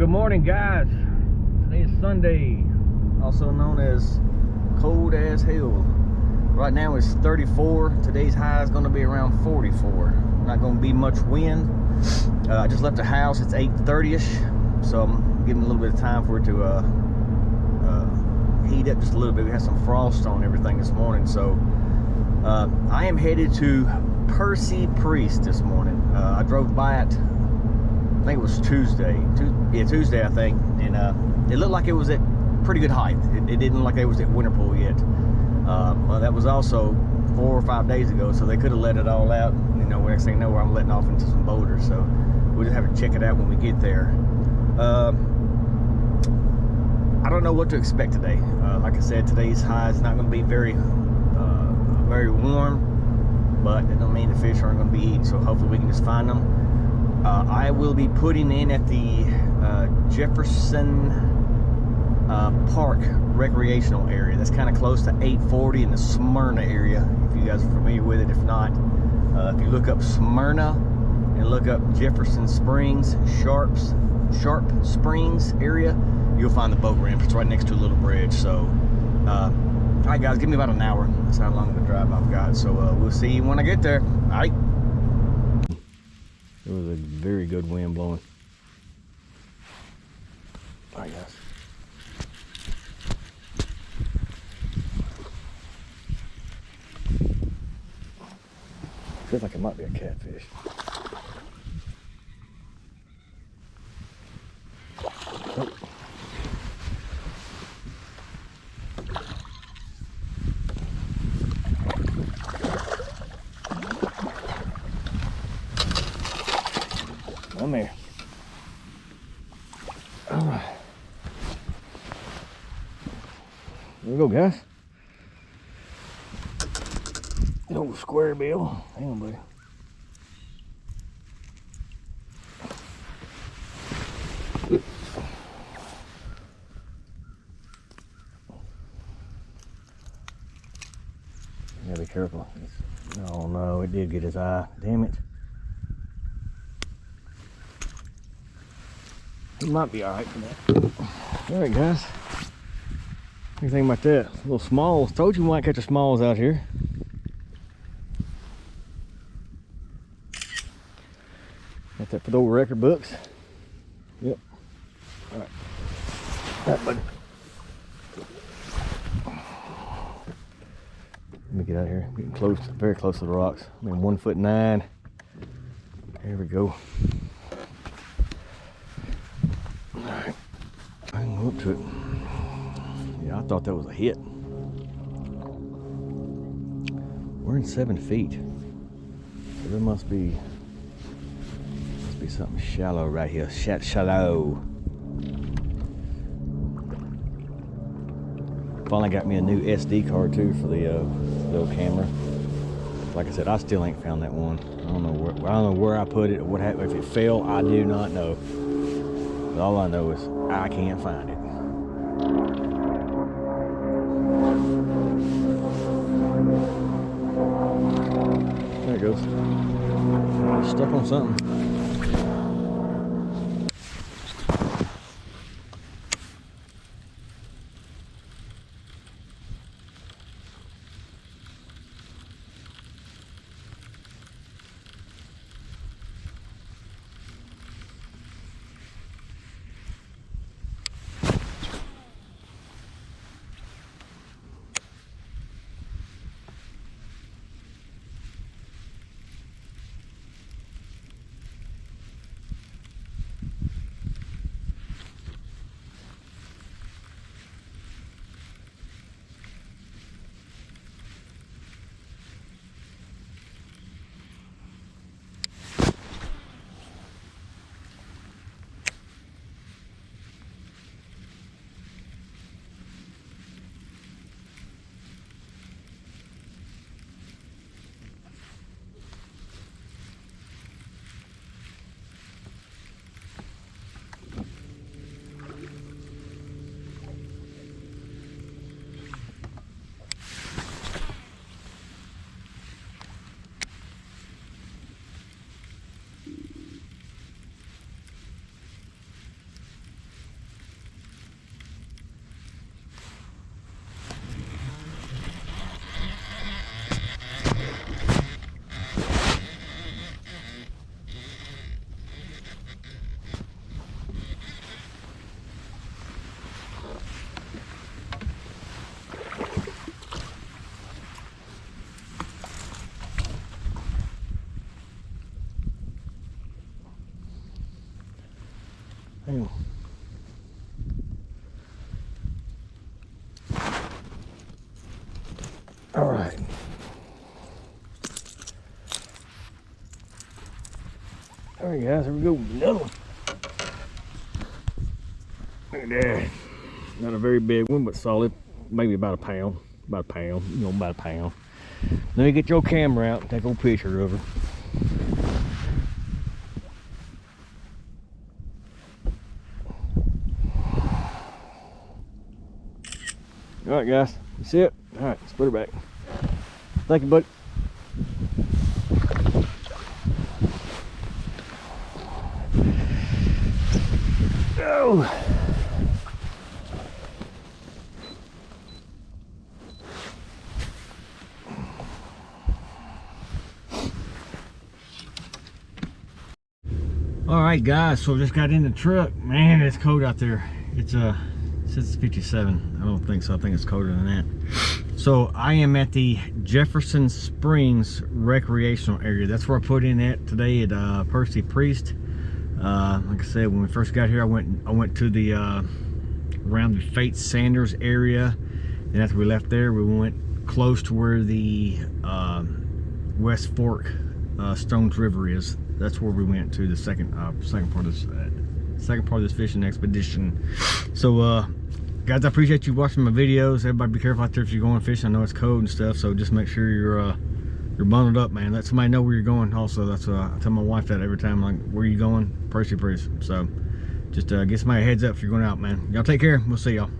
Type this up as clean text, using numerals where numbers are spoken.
Good morning, guys. Today is Sunday, also known as cold as hell. Right now it's 34. Today's high is going to be around 44. Not going to be much wind. I just left the house. It's 8:30ish, so I'm giving a little bit of time for it to heat up just a little bit. We had some frost on everything this morning, so I am headed to Percy Priest this morning. I drove by it, I think it was Tuesday, I think, and it looked like it was at pretty good height. It didn't look like it was at winter pool yet. Well, that was also 4 or 5 days ago, so they could have let it all out. You know, next thing you know, I'm letting off into some boulders, so we'll just have to check it out when we get there. I don't know what to expect today. Like I said, today's high is not going to be very warm, but it don't mean the fish aren't going to be eaten, so hopefully we can just find them. I will be putting in at the Jefferson Park recreational area. That's kind of close to 840 in the Smyrna area, if you guys are familiar with it. If not, if you look up Smyrna and look up Jefferson Springs, Sharp Springs area, you'll find the boat ramp. It's right next to a little bridge. So all right, guys, give me about an hour. That's how long of a drive I've got, so we'll see you when I get there. All right. There was a very good wind blowing. All right, guys. Feels like it might be a catfish. Oh. Come here. All right. There we go, guys. The old square bill. Hang on, buddy. Gotta be careful. Oh no, it did get his eye. Damn it. He might be alright for that. Alright, guys. What do you think about that? Little smalls. Told you we might catch the smalls out here. Got that for the old record books. Yep. Alright. Alright, buddy. Let me get out here. Getting close, very close to the rocks. I'm in 1'9". There we go. Alright. I can go up to it. Yeah, I thought that was a hit. We're in 7 feet. So there must be something shallow right here. Shallow. Finally got me a new SD card too for the little camera. Like I said, I still ain't found that one. I don't know where I put it or what happened. If it fell, I do not know. But all I know is I can't find it. There it goes. Stuck on something. Hang on. All right. All right, guys, here we go. Another one. Look at that. Not a very big one, but solid. Maybe about a pound. About a pound. You know, about a pound. Let me get your camera out and take a little picture of her. All right, guys. You see it? All right, let's put her back. Thank you, buddy. Oh. All right, guys, so just got in the truck. Man, it's cold out there. It's since 57. I don't think so. I think it's colder than that. So I am at the Jefferson Springs recreational area. That's where I put in at today at Percy Priest. Like I said, when we first got here, I went to the around the Fate Sanders area, and after we left there, we went close to where the West Fork Stones River is. That's where we went to the second part of this fishing expedition. So guys, I appreciate you watching my videos. Everybody be careful out there if you're going fishing. I know it's cold and stuff, so just make sure you're bundled up, man. Let somebody know where you're going. Also, that's I tell my wife that every time, like, where you going? Percy Priest. So just get somebody a heads up if you're going out, man. Y'all take care. We'll see y'all.